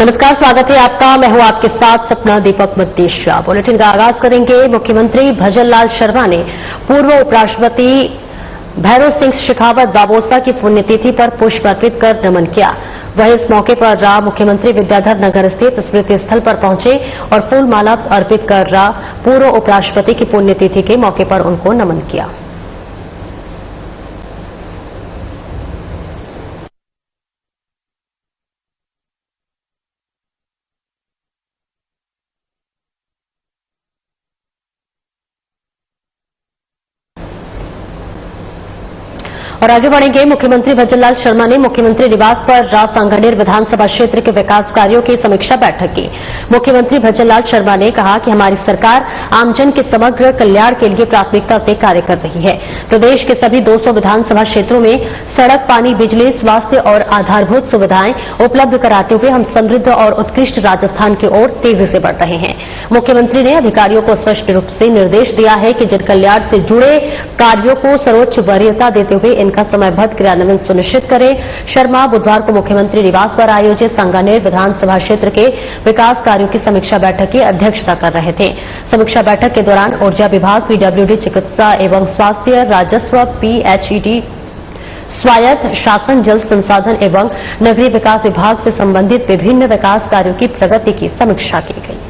नमस्कार, स्वागत है आपका। मैं हूं आपके साथ सपना दीपक मद्देशिया। बुलेटिन का आगाज करेंगे। मुख्यमंत्री भजनलाल शर्मा ने पूर्व उपराष्ट्रपति भैरों सिंह शेखावत बाबोसा की पुण्यतिथि पर पुष्प अर्पित कर नमन किया। वहीं इस मौके पर मुख्यमंत्री विद्याधर नगर स्थित स्मृति स्थल पर पहुंचे और फूलमाला अर्पित कर पूर्व उपराष्ट्रपति की पुण्यतिथि के मौके पर उनको नमन किया। और आगे बढ़ेंगे। मुख्यमंत्री भजनलाल शर्मा ने मुख्यमंत्री निवास पर सांगानेर विधानसभा क्षेत्र के विकास कार्यों की समीक्षा बैठक की। मुख्यमंत्री भजनलाल शर्मा ने कहा कि हमारी सरकार आमजन के समग्र कल्याण के लिए प्राथमिकता से कार्य कर रही है। प्रदेश के सभी 200 विधानसभा क्षेत्रों में सड़क, पानी, बिजली, स्वास्थ्य और आधारभूत सुविधाएं उपलब्ध कराते हुए हम समृद्ध और उत्कृष्ट राजस्थान की ओर तेजी से बढ़ रहे हैं। मुख्यमंत्री ने अधिकारियों को स्पष्ट रूप से निर्देश दिया है कि जन कल्याण से जुड़े कार्यों को सर्वोच्च वरीयता देते हुए का समयबद्ध क्रियान्वयन सुनिश्चित करें। शर्मा बुधवार को मुख्यमंत्री निवास पर आयोजित सांगानेर विधानसभा क्षेत्र के विकास कार्यों की समीक्षा बैठक की अध्यक्षता कर रहे थे। समीक्षा बैठक के दौरान ऊर्जा विभाग, पीडब्ल्यूडी, चिकित्सा एवं स्वास्थ्य, राजस्व, पीएचईडी, स्वायत्त शासन, जल संसाधन एवं नगरीय विकास विभाग से संबंधित विभिन्न विकास कार्यों की प्रगति की समीक्षा की गई।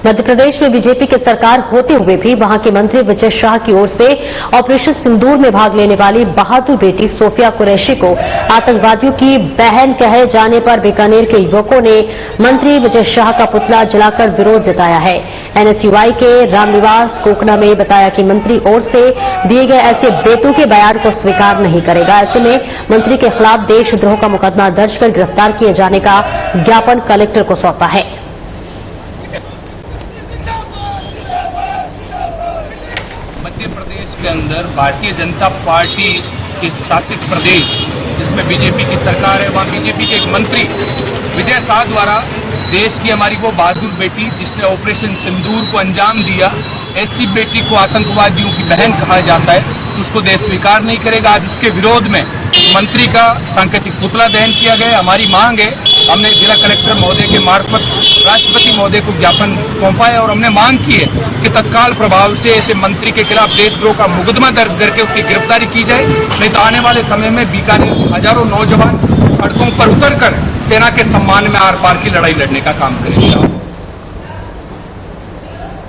मध्य प्रदेश में बीजेपी की सरकार होते हुए भी वहां के मंत्री विजय शाह की ओर से ऑपरेशन सिंदूर में भाग लेने वाली बहादुर बेटी सोफिया कुरैशी को आतंकवादियों की बहन कहे जाने पर बीकानेर के युवकों ने मंत्री विजय शाह का पुतला जलाकर विरोध जताया है। एनएसयूआई के रामनिवास कोकना में बताया कि मंत्री ओर से दिए गए ऐसे बेतुके बयान को स्वीकार नहीं करेगा। ऐसे में मंत्री के खिलाफ देशद्रोह का मुकदमा दर्ज कर गिरफ्तार किए जाने का ज्ञापन कलेक्टर को सौंपा है। मध्य प्रदेश के अंदर भारतीय जनता पार्टी के शासित प्रदेश जिसमें बीजेपी की सरकार है, वहां बीजेपी के एक मंत्री विजय शाह द्वारा देश की हमारी वो बहादुर बेटी जिसने ऑपरेशन सिंदूर को अंजाम दिया, ऐसी बेटी को आतंकवादियों की बहन कहा जाता है, उसको देश स्वीकार नहीं करेगा। आज उसके विरोध में मंत्री का सांकेतिक पुतला दहन किया गया। हमारी मांग है, हमने जिला कलेक्टर महोदय के मार्फत राष्ट्रपति महोदय को ज्ञापन सौंपा है और हमने मांग की है कि तत्काल प्रभाव से ऐसे मंत्री के खिलाफ देशद्रोह का मुकदमा दर्ज करके उसकी गिरफ्तारी की जाए। नहीं तो आने वाले समय में बीकानेर हजारों नौजवान सड़कों पर उतरकर सेना के सम्मान में आर पार की लड़ाई लड़ने का काम करेंगे।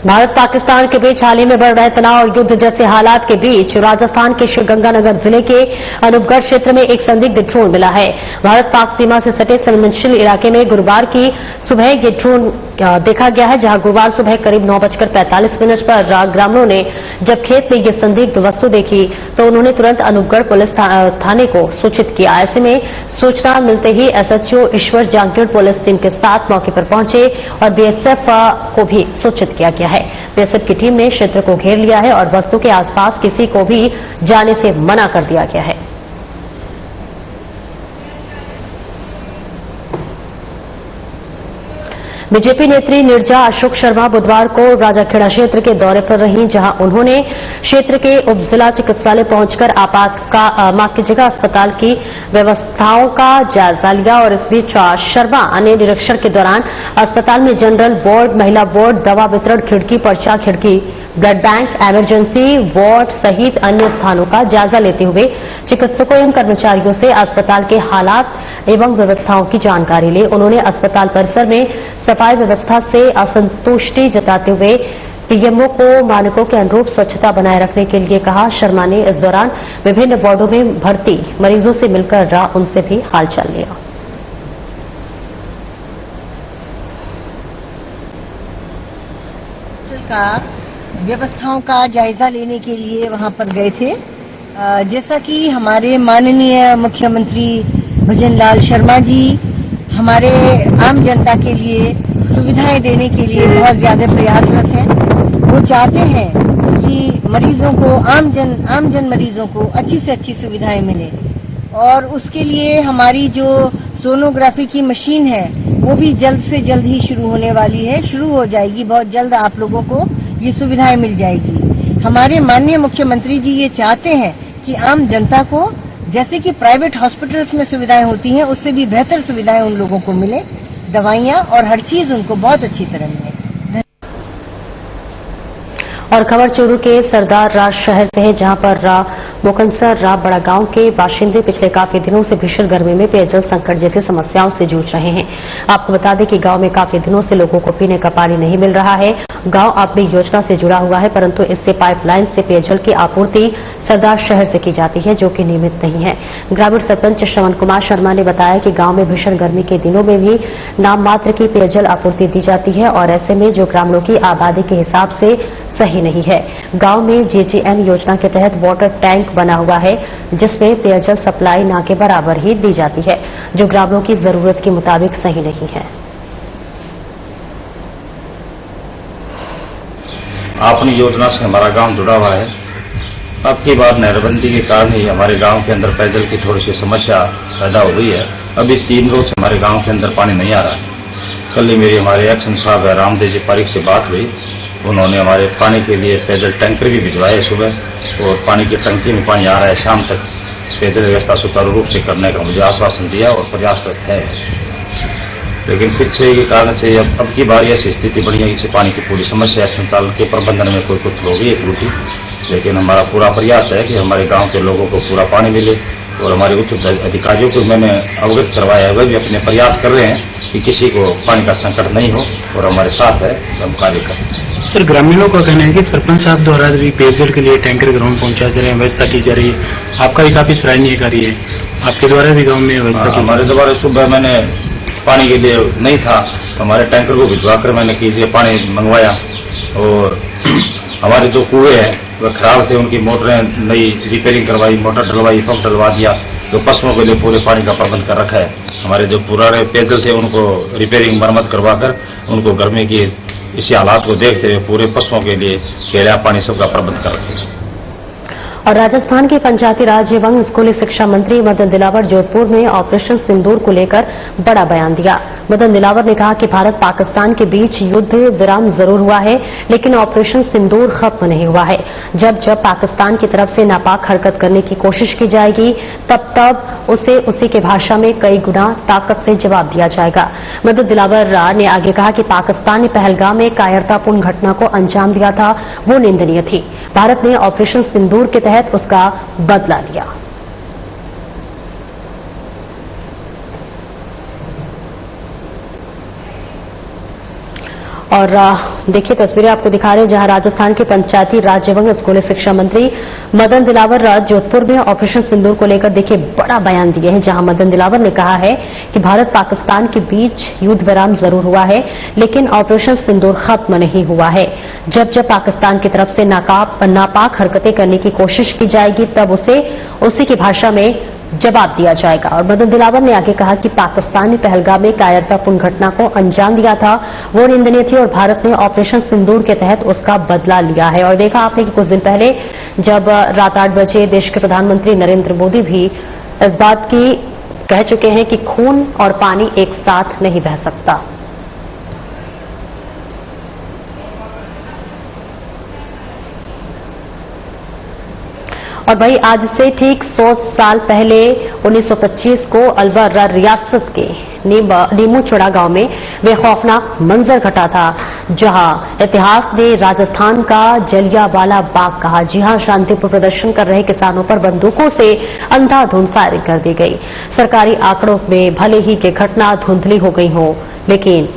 भारत पाकिस्तान के बीच हाल ही में बढ़ रहे तनाव और युद्ध जैसे हालात के बीच राजस्थान के श्रीगंगानगर जिले के अनूपगढ़ क्षेत्र में एक संदिग्ध ड्रोन मिला है। भारत पाक सीमा से सटे संवेदनशील इलाके में गुरुवार की सुबह ये ड्रोन देखा गया है, जहां गुरुवार सुबह करीब 9:45 पर ग्रामीणों ने जब खेत में ये संदिग्ध वस्तु देखी तो उन्होंने तुरंत अनूपगढ़ पुलिस थाने को सूचित किया। ऐसे में सूचना मिलते ही एसएचओ ईश्वर जांगीर पुलिस टीम के साथ मौके पर पहुंचे और बीएसएफ को भी सूचित किया गया है। बीएसएफ की टीम ने क्षेत्र को घेर लिया है और वस्तु के आसपास किसी को भी जाने से मना कर दिया गया है। बीजेपी नेत्री नीरजा अशोक शर्मा बुधवार को राजाखेड़ा क्षेत्र के दौरे पर रहीं, जहां उन्होंने क्षेत्र के उप जिला चिकित्सालय पहुंचकर अस्पताल की व्यवस्थाओं का जायजा लिया और इस बीच शर्मा ने निरीक्षण के दौरान अस्पताल में जनरल वार्ड, महिला वार्ड, दवा वितरण खिड़की, पर्चा खिड़की, ब्लड बैंक, इमरजेंसी वार्ड सहित अन्य स्थानों का जायजा लेते हुए चिकित्सकों एवं कर्मचारियों से अस्पताल के हालात एवं व्यवस्थाओं की जानकारी ली। उन्होंने अस्पताल परिसर में सफाई व्यवस्था से असंतुष्टि जताते हुए पीएमओ को मानकों के अनुरूप स्वच्छता बनाए रखने के लिए कहा। शर्मा ने इस दौरान विभिन्न वार्डों में भर्ती मरीजों से मिलकर उनसे भी हालचाल लिया। व्यवस्थाओं का जायजा लेने के लिए वहां पर गए थे। जैसा कि हमारे माननीय मुख्यमंत्री भजनलाल शर्मा जी हमारे आम जनता के लिए सुविधाएं देने के लिए बहुत ज्यादा प्रयासरत हैं। वो चाहते हैं कि मरीजों को आम जन मरीजों को अच्छी से अच्छी सुविधाएं मिले और उसके लिए हमारी जो सोनोग्राफी की मशीन है वो भी जल्द से जल्द ही शुरू होने वाली है, शुरू हो जाएगी बहुत जल्द। आप लोगों को ये सुविधाएं मिल जाएगी। हमारे माननीय मुख्यमंत्री जी ये चाहते हैं कि आम जनता को जैसे कि प्राइवेट हॉस्पिटल्स में सुविधाएं होती हैं, उससे भी बेहतर सुविधाएं उन लोगों को मिले, दवाइयां और हर चीज उनको बहुत अच्छी तरह मिले। और खबर चूरू के सरदार राज शहर से है, जहां पर मुकनसर रा बड़ा गांव के बाशिंदे पिछले काफी दिनों से भीषण गर्मी में पेयजल संकट जैसी समस्याओं से जूझ रहे हैं। आपको बता दें कि गांव में काफी दिनों से लोगों को पीने का पानी नहीं मिल रहा है। गांव अपनी योजना से जुड़ा हुआ है, परंतु इससे पाइपलाइन से पेयजल की आपूर्ति सरदार शहर से की जाती है, जो कि नियमित नहीं है। ग्रामीण सरपंच श्रवण कुमार शर्मा ने बताया कि गांव में भीषण गर्मी के दिनों में भी नाम मात्र की पेयजल आपूर्ति दी जाती है, और ऐसे में जो ग्रामीणों की आबादी के हिसाब से सही नहीं है। गांव में जेजेएम योजना के तहत वाटर टैंक बना हुआ है, जिसमें पेयजल सप्लाई न के बराबर ही दी जाती है, जो ग्रामीणों की जरूरत के मुताबिक सही नहीं है। अपनी योजना से हमारा गांव जुड़ा हुआ है। अब की बार नहरबंदी के कारण ही हमारे गांव के अंदर पेयजल की थोड़ी सी समस्या पैदा हो गई है। अभी 3 रोज से हमारे गांव के अंदर पानी नहीं आ रहा है। कल ही मेरी हमारे एक्शन साहब रामदेव जी पारिक से बात हुई। उन्होंने हमारे पानी के लिए पेयजल टैंकर भी भिजवाए सुबह, और पानी की टंकी में पानी आ रहा है। शाम तक पेयजल व्यवस्था सुचारू रूप से करने का मुझे आश्वासन दिया और प्रयासरत है। लेकिन पिछले के कारण से अब की बार ऐसी स्थिति बनी है, इससे पानी की पूरी समस्या संचालन के प्रबंधन में कोई कुछ होगी एक त्रुटि। लेकिन हमारा पूरा प्रयास है कि हमारे गांव के लोगों को पूरा पानी मिले, और हमारे उच्च अधिकारियों को मैंने अवगत करवाया है। वे भी अपने प्रयास कर रहे हैं कि किसी को पानी का संकट नहीं हो, और हमारे साथ है, हम कार्य करें। सर, ग्रामीणों का कहना है कि सरपंच साहब द्वारा भी पेयजल के लिए टैंकर ग्राउंड पहुंचाए जा रहे हैं, व्यवस्था की जा रही है। आपका भी काफी सराहनीय कार्य है। आपके द्वारा भी गांव में व्यवस्था की? हमारे द्वारा सुबह मैंने पानी के लिए नहीं था, हमारे टैंकर को भिजवाकर मैंने कीजिए पानी मंगवाया, और हमारे जो कुएं हैं वह खराब थे, उनकी मोटरें नई रिपेयरिंग करवाई, मोटर डलवाई, पंप डलवा दिया। जो पशुओं के लिए पूरे पानी का प्रबंध कर रखा है। हमारे जो पुराने पेयजल थे उनको रिपेयरिंग मरम्मत करवाकर उनको गर्मी की इसी हालात को देखते हुए पूरे पशुओं के लिए केला पानी सबका प्रबंध कर रखा है। और राजस्थान के पंचायती राज एवं स्कूली शिक्षा मंत्री मदन दिलावर जोधपुर में ऑपरेशन सिंदूर को लेकर बड़ा बयान दिया। मदन दिलावर ने कहा कि भारत पाकिस्तान के बीच युद्ध विराम जरूर हुआ है, लेकिन ऑपरेशन सिंदूर खत्म नहीं हुआ है। जब जब पाकिस्तान की तरफ से नापाक हरकत करने की कोशिश की जाएगी, तब तब उसे उसी के भाषा में कई गुना ताकत से जवाब दिया जाएगा। मदन दिलावर ने आगे कहा कि पाकिस्तान ने पहलगाम में कायरतापूर्ण घटना को अंजाम दिया था, वो निंदनीय थी। भारत ने ऑपरेशन सिंदूर के तहत उसका बदला लिया। और देखिए तस्वीरें आपको दिखा रहे हैं, जहां राजस्थान के पंचायती राज एवं स्कूली शिक्षा मंत्री मदन दिलावर जोधपुर में ऑपरेशन सिंदूर को लेकर देखिए बड़ा बयान दिए हैं, जहां मदन दिलावर ने कहा है कि भारत पाकिस्तान के बीच युद्ध विराम जरूर हुआ है, लेकिन ऑपरेशन सिंदूर खत्म नहीं हुआ है। जब जब पाकिस्तान की तरफ से नापाक हरकतें करने की कोशिश की जाएगी, तब उसे उसी की भाषा में जवाब दिया जाएगा। और मदन दिलावर ने आगे कहा कि पाकिस्तान ने पहलगाम में कायरतापूर्ण घटना को अंजाम दिया था, वो निंदनीय थी, और भारत ने ऑपरेशन सिंदूर के तहत उसका बदला लिया है। और देखा आपने कि कुछ दिन पहले जब रात 8 बजे देश के प्रधानमंत्री नरेंद्र मोदी भी इस बात की कह चुके हैं कि खून और पानी एक साथ नहीं बह सकता। और भाई आज से ठीक 100 साल पहले 1925 को अलवर रियासत के नीमूचड़ा गांव में वे खौफनाक मंजर घटा था, जहां इतिहास ने राजस्थान का जलियांवाला बाग कहा। जी हां, शांतिपूर्ण प्रदर्शन कर रहे किसानों पर बंदूकों से अंधाधुंध फायरिंग कर दी गई। सरकारी आंकड़ों में भले ही कि घटना धुंधली हो गई हो, लेकिन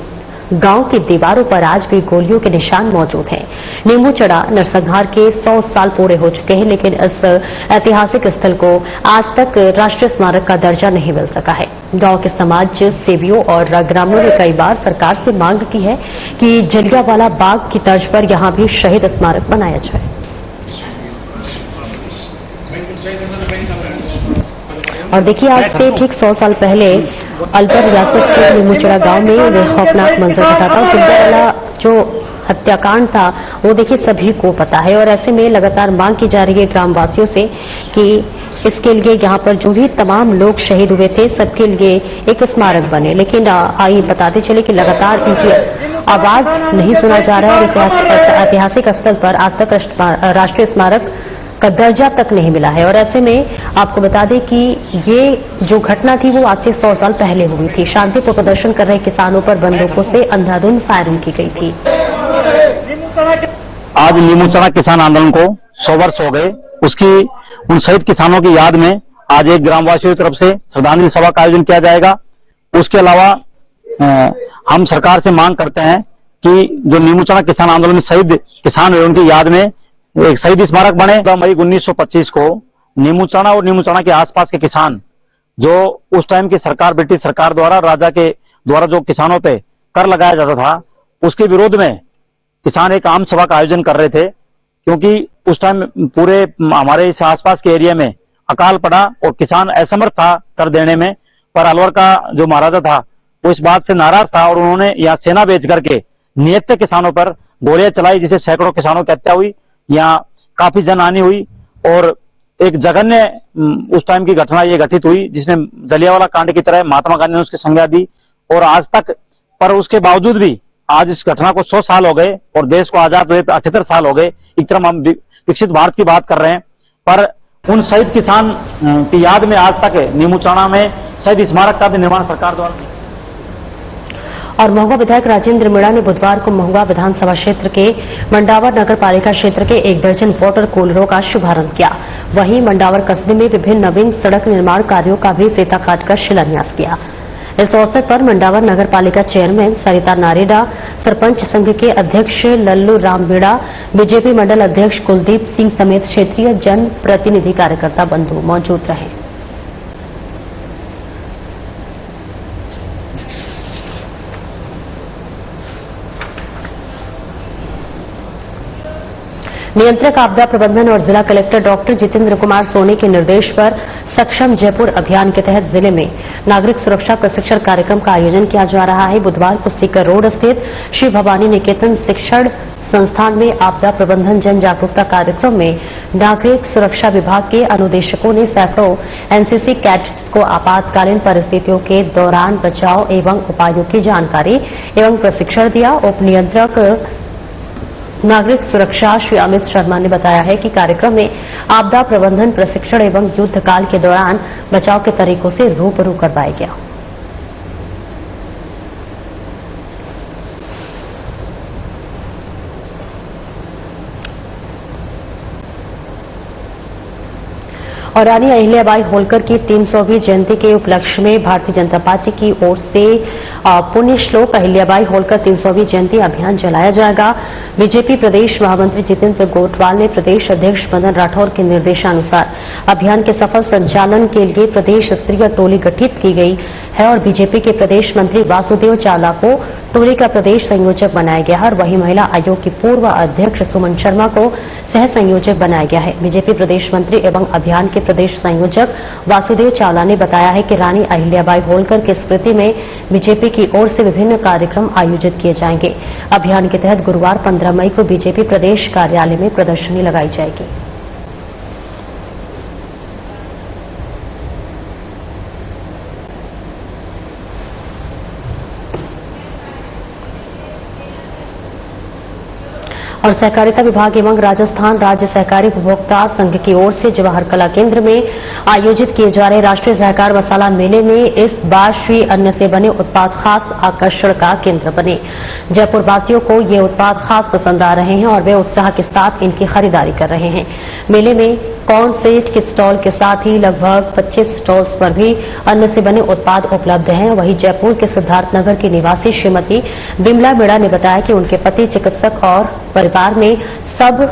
गांव की दीवारों पर आज भी गोलियों के निशान मौजूद हैं। नीमूचड़ा नरसंहार के 100 साल पूरे हो चुके हैं, लेकिन इस ऐतिहासिक स्थल को आज तक राष्ट्रीय स्मारक का दर्जा नहीं मिल सका है। गांव के समाज सेवियों और ग्रामीणों ने कई बार सरकार से मांग की है कि जलियांवाला बाग की तर्ज पर यहां भी शहीद स्मारक बनाया जाए। और देखिए आज से ठीक 100 साल पहले अलवर रियासत के नीमूचड़ा गांव में वे खौफनाक मंजर घटा था। जलियांवाला जो हत्याकांड था वो देखिए सभी को पता है, और ऐसे में लगातार मांग की जा रही है ग्रामवासियों से कि इसके लिए यहाँ पर जो भी तमाम लोग शहीद हुए थे सबके लिए एक स्मारक बने। लेकिन आइए बताते चले कि लगातार इनकी आवाज नहीं सुना जा रहा है और इस ऐतिहासिक स्थल पर आज तक राष्ट्रीय स्मारक का दर्जा तक नहीं मिला है। और ऐसे में आपको बता दें कि ये जो घटना थी वो आज से 100 साल पहले हुई थी। शांतिपूर्ण प्रदर्शन कर रहे किसानों पर बंदूकों से अंधाधुंध फायरिंग की गई थी। आज नीमूचना किसान आंदोलन को 100 वर्ष हो गए। उसकी उन शहीद किसानों की याद में आज एक ग्रामवासियों की तरफ से श्रद्धांजलि सभा का आयोजन किया जाएगा। उसके अलावा हम सरकार से मांग करते हैं कि जो नीमूचना किसान आंदोलन में शहीद किसान हुए उनकी याद में एक शहीद स्मारक बने। 14 मई 1925 को नीमूचना और नीमूचना के आसपास के किसान जो उस टाइम की सरकार ब्रिटिश सरकार द्वारा राजा के द्वारा जो किसानों पे कर लगाया जाता था उसके विरोध में किसान एक आम सभा का आयोजन कर रहे थे, क्योंकि उस टाइम पूरे हमारे इस आसपास के एरिया में अकाल पड़ा और किसान असमर्थ था कर देने में। पर अलवर का जो महाराजा था वो इस बात से नाराज था और उन्होंने यहाँ सेना भेज करके निहत्थे किसानों पर गोलियां चलाई, जिससे सैकड़ों किसानों की हत्या हुई। यहाँ काफी जनहानि हुई और एक जघन्य उस टाइम की घटना ये घटित हुई जिसने जलियांवाला कांड की तरह महात्मा गांधी ने उसकी संज्ञा दी। और आज तक पर उसके बावजूद भी आज इस घटना को 100 साल हो गए और देश को आजाद हुए 78 साल हो गए। एक तरफ हम विकसित भारत की बात कर रहे हैं, पर उन शहीद किसान की याद में आज तक नीमूचना में शहीद स्मारक का भी निर्माण सरकार द्वारा। और महुआ विधायक राजेंद्र मीणा ने बुधवार को महुआ विधानसभा क्षेत्र के मंडावर नगर पालिका क्षेत्र के 1 दर्जन वाटर कूलरों का शुभारंभ किया। वहीं मंडावर कस्बे में विभिन्न नवीन सड़क निर्माण कार्यों का भी फीता काटकर शिलान्यास किया। इस अवसर पर मंडावर नगर पालिका चेयरमैन सरिता नारेडा, सरपंच संघ के अध्यक्ष लल्लू राम मीणा, बीजेपी मंडल अध्यक्ष कुलदीप सिंह समेत क्षेत्रीय जन प्रतिनिधि कार्यकर्ता बंधु मौजूद रहे। नियंत्रक आपदा प्रबंधन और जिला कलेक्टर डॉक्टर जितेंद्र कुमार सोनी के निर्देश पर सक्षम जयपुर अभियान के तहत जिले में नागरिक सुरक्षा प्रशिक्षण कार्यक्रम का आयोजन किया जा रहा है। बुधवार को सीकर रोड स्थित श्री भवानी निकेतन शिक्षण संस्थान में आपदा प्रबंधन जन जागरूकता कार्यक्रम में नागरिक सुरक्षा विभाग के अनुदेशकों ने सैकड़ों एनसीसी कैडेट्स को आपातकालीन परिस्थितियों के दौरान बचाव एवं उपायों की जानकारी एवं प्रशिक्षण दिया। उप नियंत्रक नागरिक सुरक्षा श्री अमित शर्मा ने बताया है कि कार्यक्रम में आपदा प्रबंधन प्रशिक्षण एवं युद्ध काल के दौरान बचाव के तरीकों से रूबरू करवाया गया। और रानी अहिल्याबाई होलकर की 300वीं जयंती के उपलक्ष्य में भारतीय जनता पार्टी की ओर से पुण्य श्लोक अहिल्याबाई होलकर 300वीं जयंती अभियान चलाया जाएगा। बीजेपी प्रदेश महामंत्री जितेंद्र गोठवाल ने प्रदेश अध्यक्ष मदन राठौर के निर्देशानुसार अभियान के सफल संचालन के लिए प्रदेश स्तरीय टोली गठित की गई है और बीजेपी के प्रदेश मंत्री वासुदेव चावला को टोली का प्रदेश संयोजक बनाया गया है और वहीं महिला आयोग की पूर्व अध्यक्ष सुमन शर्मा को सह संयोजक बनाया गया है। बीजेपी प्रदेश मंत्री एवं अभियान के प्रदेश संयोजक वासुदेव चावला ने बताया है कि रानी अहिल्याबाई होलकर की स्मृति में बीजेपी की ओर से विभिन्न कार्यक्रम आयोजित किए जाएंगे। अभियान के तहत गुरुवार 15 मई को बीजेपी प्रदेश कार्यालय में प्रदर्शनी लगाई जाएगी। और सहकारिता विभाग एवं राजस्थान राज्य सहकारी उपभोक्ता संघ की ओर से जवाहर कला केंद्र में आयोजित किए जा रहे राष्ट्रीय सहकार मसाला मेले में इस बार श्री अन्न से बने उत्पाद खास आकर्षण का केंद्र बने। जयपुर वासियों को ये उत्पाद खास पसंद आ रहे हैं और वे उत्साह के साथ इनकी खरीदारी कर रहे हैं। मेले में कॉर्नफेड के स्टॉल के साथ ही लगभग 25 स्टॉल्स पर भी अन्न से बने उत्पाद उपलब्ध हैं। वहीं जयपुर के सिद्धार्थनगर की निवासी श्रीमती बिमला मीणा ने बताया कि उनके पति चिकित्सक और परिवार में सब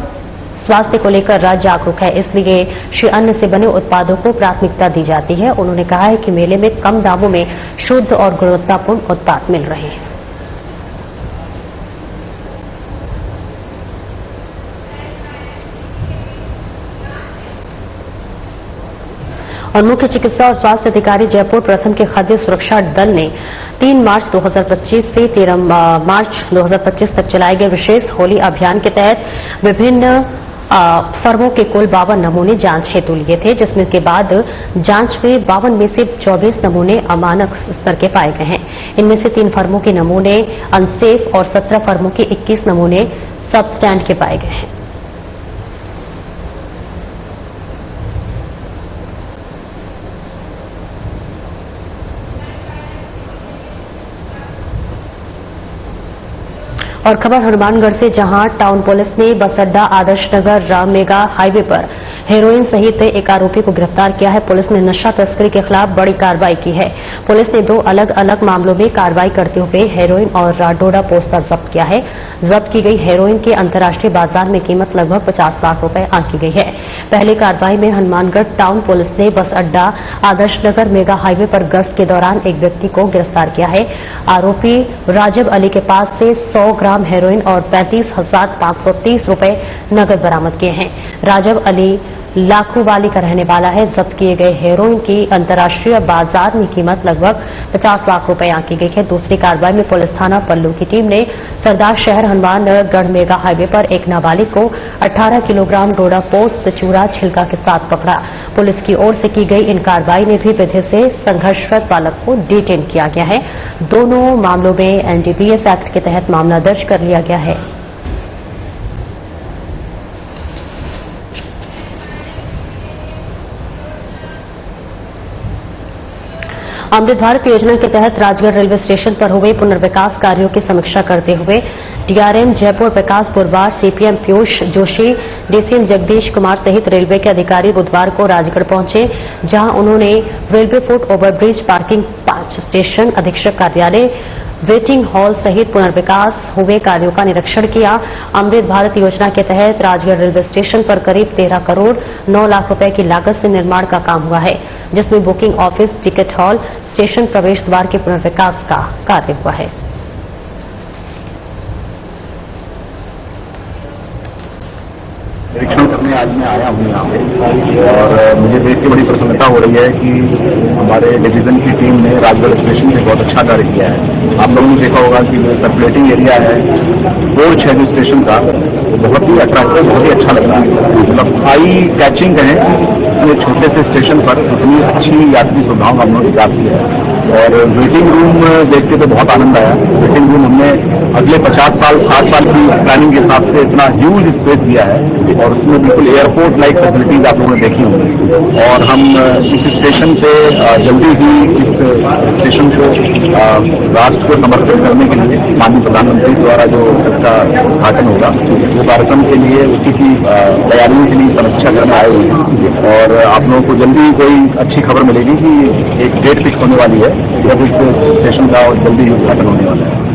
स्वास्थ्य को लेकर जागरूक है, इसलिए श्री अन्न से बने उत्पादों को प्राथमिकता दी जाती है। उन्होंने कहा है कि मेले में कम दामों में शुद्ध और गुणवत्तापूर्ण उत्पाद मिल रहे हैं। और मुख्य चिकित्सा और स्वास्थ्य अधिकारी जयपुर प्रथम के खाद्य सुरक्षा दल ने 3 मार्च 2025 से 13 मार्च 2025 तक चलाए गए विशेष होली अभियान के तहत विभिन्न फर्मों के कुल 52 नमूने जांच हेतु लिए थे, जिसमें के बाद जांच में 52 में से 24 नमूने अमानक स्तर के पाए गए हैं। इनमें से 3 फर्मों के नमूने अनसेफ और 17 फर्मों के 21 नमूने सबस्टैंड के पाए गए हैं। और खबर हनुमानगढ़ से, जहां टाउन पुलिस ने बस अड्डा आदर्श नगर राम मेगा हाईवे पर हेरोइन सहित एक आरोपी को गिरफ्तार किया है। पुलिस ने नशा तस्करी के खिलाफ बड़ी कार्रवाई की है। पुलिस ने 2 अलग अलग मामलों में कार्रवाई करते हुए हेरोइन और राडोडा पोस्ता जब्त किया है। जब्त की गई हेरोइन की अंतर्राष्ट्रीय बाजार में कीमत लगभग 50 लाख रुपए आंकी गई है। पहली कार्रवाई में हनुमानगढ़ टाउन पुलिस ने बस अड्डा आदर्श नगर मेगा हाईवे पर गश्त के दौरान एक व्यक्ति को गिरफ्तार किया है। आरोपी राजब अली के पास से 100 ग्राम हेरोइन और 35,530 रुपए नकद बरामद किए हैं। राजब अली लाखोवाली का रहने वाला है। जब्त किए गए हेरोइन की अंतर्राष्ट्रीय बाजार में कीमत लगभग 50 लाख रुपए आंकी गई है। दूसरी कार्रवाई में पुलिस थाना पल्लू की टीम ने सरदार शहर हनुमानगढ़ मेगा हाईवे पर एक नाबालिग को 18 किलोग्राम डोडा पोस्त चूरा छिलका के साथ पकड़ा। पुलिस की ओर से की गई इन कार्रवाई में भी विधि से संघर्षरत बालक को डिटेन किया गया है। दोनों मामलों में एनडीपीएस एक्ट के तहत मामला दर्ज कर लिया गया है। अमृत भारत योजना के तहत राजगढ़ रेलवे स्टेशन पर हुए पुनर्विकास कार्यों की समीक्षा करते हुए डीआरएम जयपुर प्रकाश पुरवार, सीपीएम पीयूष जोशी, डीसीएम जगदीश कुमार सहित रेलवे के अधिकारी बुधवार को राजगढ़ पहुंचे, जहां उन्होंने railway foot overbridge, parking, 5 station अधीक्षक कार्यालय, वेटिंग हॉल सहित पुनर्विकास हुए कार्यों का निरीक्षण किया। अमृत भारत योजना के तहत राजगढ़ रेलवे स्टेशन पर करीब 13 करोड़ 9 लाख रुपए की लागत से निर्माण का काम हुआ है, जिसमें booking office, ticket hall, station प्रवेश द्वार के पुनर्विकास का कार्य हुआ है। निरीक्षण करने आज मैं आया हूँ यहाँ पे, और मुझे देख के बड़ी प्रसन्नता हो रही है कि हमारे डिवीजन की टीम ने राजगढ़ स्टेशन से बहुत अच्छा कार्य किया है। आप लोगों ने देखा होगा कि जो सर्कुलेटिंग एरिया है पोर्च है जो स्टेशन का, बहुत ही अट्रैक्टिव, बहुत ही अच्छा लग रहा है। मतलब आई कैचिंग है, इतने छोटे से स्टेशन पर इतनी अच्छी यात्री सुविधाओं का हमने विकास किया है। और वेटिंग रूम देख के तो बहुत आनंद आया। वेटिंग रूम हमने अगले 50 साल 60 साल की प्लानिंग के हिसाब से इतना ह्यूज स्पेस दिया है, और उसमें बिल्कुल एयरपोर्ट लाइक फैसिलिटीज आप लोगों ने देखी होंगी। और हम इस स्टेशन से जल्दी ही इस स्टेशन को राष्ट्र को समर्पित करने के लिए माननीय प्रधानमंत्री द्वारा जो इसका उद्घाटन होगा, वो कार्यक्रम के लिए उसी की तैयारियों के लिए समीक्षा करने आए हुए हैं। और आप लोगों को जल्दी कोई अच्छी खबर मिलेगी कि एक डेट फिक्स होने वाली है जब इस स्टेशन का जल्दी ही उद्घाटन होने वाला है।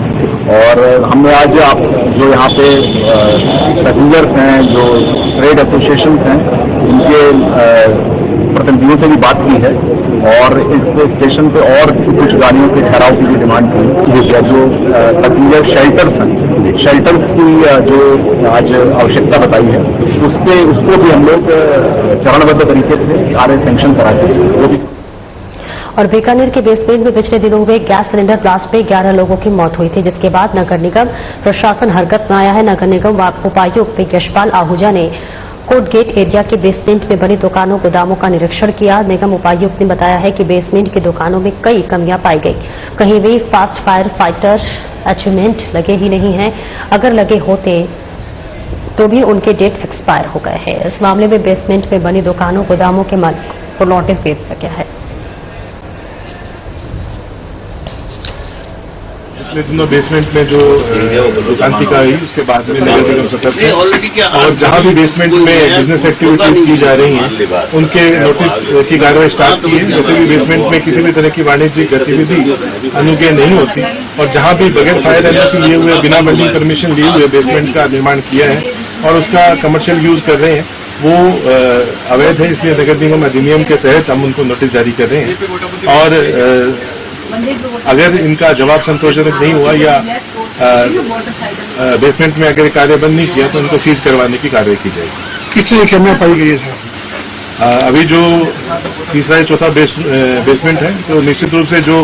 और हमने आज आप जो यहाँ पे पैसेंजर्स हैं, जो ट्रेड एसोसिएशन हैं, उनके प्रतिनिधियों से भी बात की है, और इस स्टेशन पे और कुछ गाड़ियों के ठहराव की भी डिमांड की। जो पैसेंजर शेल्टर्स हैं, शेल्टर्स की जो आज आवश्यकता बताई है, उसको भी हम लोग चरणबद्ध तरीके से कार्य सैंक्शन कराते हैं, वो भी। और बीकानेर के बेसमेंट में पिछले दिनों हुए गैस सिलेंडर ब्लास्ट में 11 लोगों की मौत हुई थी, जिसके बाद नगर निगम प्रशासन हरकत में आया है। नगर निगम उपायुक्त यशपाल आहूजा ने कोर्ट गेट एरिया के बेसमेंट में बनी दुकानों, गोदामों का निरीक्षण किया। निगम उपायुक्त ने बताया है कि बेसमेंट की दुकानों में कई कमियां पाई गई। कहीं भी फास्ट फायर फाइटर अचीवमेंट लगे ही नहीं हैं। अगर लगे होते तो भी उनके डेट एक्सपायर हो गए हैं। इस मामले में बेसमेंट में बनी दुकानों, गोदामों के मालिक को नोटिस दे दिया गया है। पिछले दिनों बेसमेंट में जो दुकान टिकाई, उसके बाद में नगर निगम सतर्क है, और जहां भी बेसमेंट में बिजनेस एक्टिविटीज की जा रही हैं, उनके नोटिस की कार्रवाई स्टार्ट की है। जैसे भी बेसमेंट में किसी भी तरह की वाणिज्यिक गतिविधि अनुज्ञेय नहीं होती, और जहां भी बगैर फायर एनओसी लिए हुए, बिना बिल्डिंग परमिशन लिए हुए बेसमेंट का निर्माण किया है और उसका कमर्शियल यूज कर रहे हैं, वो अवैध है। इसलिए नगर निगम अधिनियम के तहत हम उनको नोटिस जारी कर रहे हैं। और अगर इनका जवाब संतोषजनक नहीं हुआ या बेसमेंट में अगर कार्य बंद नहीं किया, तो उनको सीज करवाने की कार्रवाई की जाएगी। कितनी कमियां पाई गई है सर? अभी जो तीसरा या चौथा बेसमेंट है, तो निश्चित रूप से जो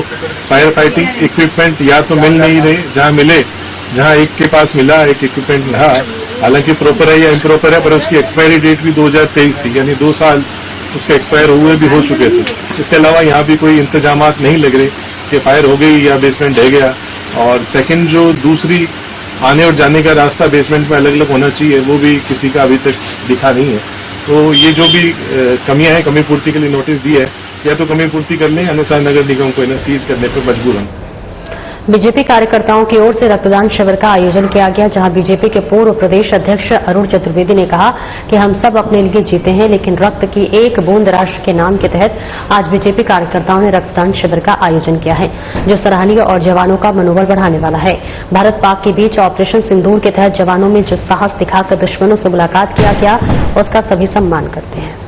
फायर फाइटिंग इक्विपमेंट या तो मिल नहीं रहे, जहां मिले जहां एक के पास मिला, एक इक्विपमेंट रहा, हालांकि प्रॉपर है या इम्प्रॉपर है, पर उसकी एक्सपायरी डेट भी 2023 थी, यानी 2 साल उसके एक्सपायर हुए भी हो चुके थे। इसके अलावा यहाँ भी कोई इंतजाम नहीं लग रहे कि फायर हो गई या बेसमेंट ढह गया। और सेकंड, जो दूसरी आने और जाने का रास्ता बेसमेंट में अलग अलग होना चाहिए, वो भी किसी का अभी तक दिखा नहीं है। तो ये जो भी कमियां हैं, कमी पूर्ति के लिए नोटिस दिया है, या तो कमी पूर्ति कर लें, अन्यथा नगर निगम को इन्हें सीज करने पर मजबूर हम। बीजेपी कार्यकर्ताओं की ओर से रक्तदान शिविर का आयोजन किया गया, जहां बीजेपी के पूर्व प्रदेश अध्यक्ष अरुण चतुर्वेदी ने कहा कि हम सब अपने लिए जीते हैं, लेकिन रक्त की एक बूंद राष्ट्र के नाम के तहत आज बीजेपी कार्यकर्ताओं ने रक्तदान शिविर का आयोजन किया है, जो सराहनीय और जवानों का मनोबल बढ़ाने वाला है। भारत पाक के बीच ऑपरेशन सिंदूर के तहत जवानों में जो साहस दिखाकर दुश्मनों से मुलाकात किया गया, उसका सभी सम्मान करते हैं।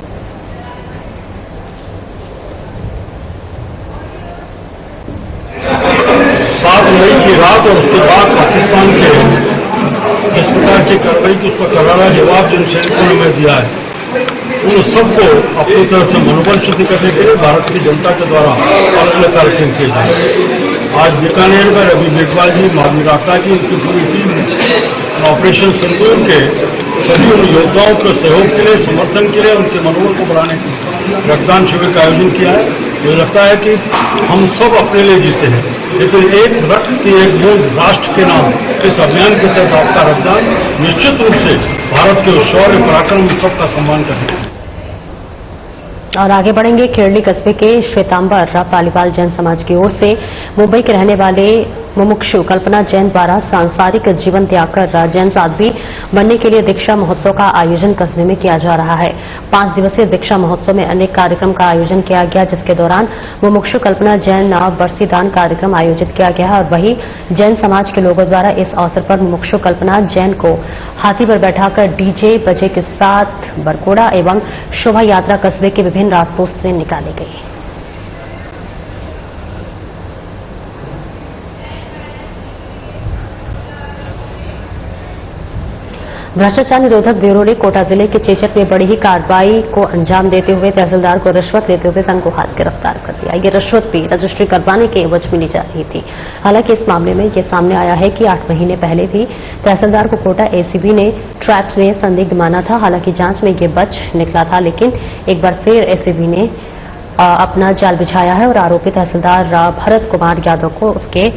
7 मई की रात और उसके बाद पाकिस्तान के जिस प्रकार की कार्रवाई की उसका करारा जवाब जिन सैनिकों ने दिया है, उन सबको अपनी तरफ से मनोबल सिद्ध करने के लिए भारत की जनता के द्वारा हौसला कार्यक्रम किए जाए। आज बीकानेर में रवि मेघवाल जी, माधवी राठा जी, उनकी पूरी टीम ऑपरेशन सिंदूर के सभी उन योद्धाओं के सहयोग के लिए, समर्थन के लिए, उनके मनोबल को बढ़ाने के लिए रक्तदान शिविर का आयोजन किया है। मुझे लगता है कि हम सब अपने लिए जीते हैं, लेकिन एक रक्त की एक बूंद राष्ट्र के नाम इस अभियान के तहत आपका रक्तदान निश्चित रूप से भारत के शौर्य पराक्रम सबका सम्मान करेगा। और आगे बढ़ेंगे। खेरली कस्बे के श्वेतांबर पालीवाल जैन समाज की ओर से मुंबई के रहने वाले मुमुक्षु कल्पना जैन द्वारा सांसारिक जीवन त्याग कर जैन साध्वी बनने के लिए दीक्षा महोत्सव का आयोजन कस्बे में किया जा रहा है। 5 दिवसीय दीक्षा महोत्सव में अनेक कार्यक्रम का आयोजन किया गया, जिसके दौरान मुमुक्षु कल्पना जैन बरसी दान कार्यक्रम आयोजित किया गया और वहीं जैन समाज के लोगों द्वारा इस अवसर पर मुमुक्षु कल्पना जैन को हाथी पर बैठाकर डीजे बजे के साथ बरकोड़ा एवं शोभा यात्रा कस्बे के विभिन्न रास्तों से निकाली गई। भ्रष्टाचार निरोधक ब्यूरो ने कोटा जिले के चेचट में बड़ी ही कार्रवाई को अंजाम देते हुए तहसीलदार को रिश्वत लेते हुए रंगों हाथ गिरफ्तार कर दिया। ये रिश्वत भी रजिस्ट्री करवाने के एवज में ली जा रही थी। हालांकि इस मामले में ये सामने आया है कि 8 महीने पहले भी तहसीलदार को कोटा एसीबी ने ट्रैप्स में संदिग्ध माना था। हालांकि जांच में ये बच निकला था, लेकिन एक बार फिर एसीबी ने अपना जाल बिछाया है और आरोपी तहसीलदार भरत कुमार यादव को उसके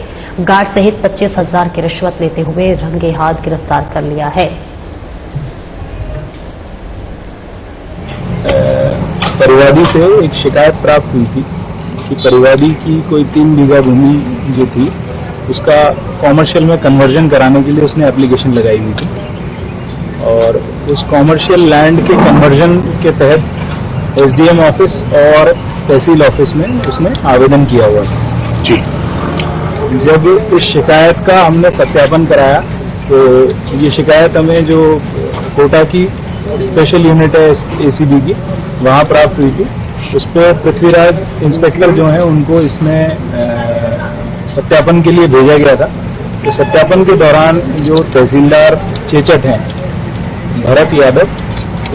गार्ड सहित 25,000 की रिश्वत लेते हुए रंगे हाथ गिरफ्तार कर लिया है। परिवादी से एक शिकायत प्राप्त हुई थी कि परिवादी की कोई 3 बीघा भूमि जो थी उसका कॉमर्शियल में कन्वर्जन कराने के लिए उसने एप्लीकेशन लगाई हुई थी और उस कॉमर्शियल लैंड के कन्वर्जन के तहत एसडीएम ऑफिस और तहसील ऑफिस में उसने आवेदन किया हुआ था। जी, जब इस शिकायत का हमने सत्यापन कराया तो ये शिकायत हमें जो कोटा की स्पेशल यूनिट है एसीबी की, वहां प्राप्त हुई थी। उस पर पृथ्वीराज इंस्पेक्टर जो हैं उनको इसमें सत्यापन के लिए भेजा गया था। तो सत्यापन के दौरान जो तहसीलदार चेचट हैं भरत यादव,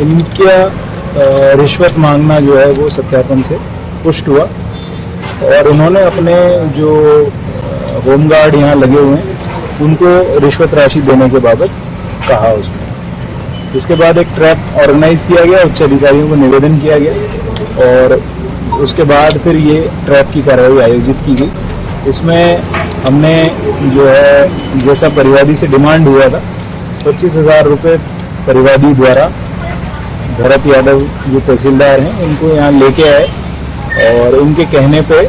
इनका रिश्वत मांगना जो है वो सत्यापन से पुष्ट हुआ और उन्होंने अपने जो होमगार्ड यहाँ लगे हुए हैं उनको रिश्वत राशि देने के बाबत कहा उसमें। इसके बाद एक ट्रैप ऑर्गेनाइज किया गया, उच्च अधिकारियों को निवेदन किया गया और उसके बाद फिर ये ट्रैप की कार्रवाई आयोजित की गई। इसमें हमने जो है जैसा परिवादी से डिमांड हुआ था 25,000 रुपये परिवादी द्वारा भरत यादव जो तहसीलदार हैं उनको यहाँ लेके आए और उनके कहने पे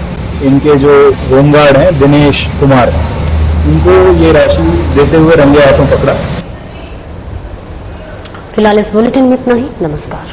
इनके जो होमगार्ड हैं दिनेश कुमार, उनको ये राशि देते हुए रंगे हाथों पकड़ा। फिलहाल इस बुलेटिन में इतना ही। नमस्कार।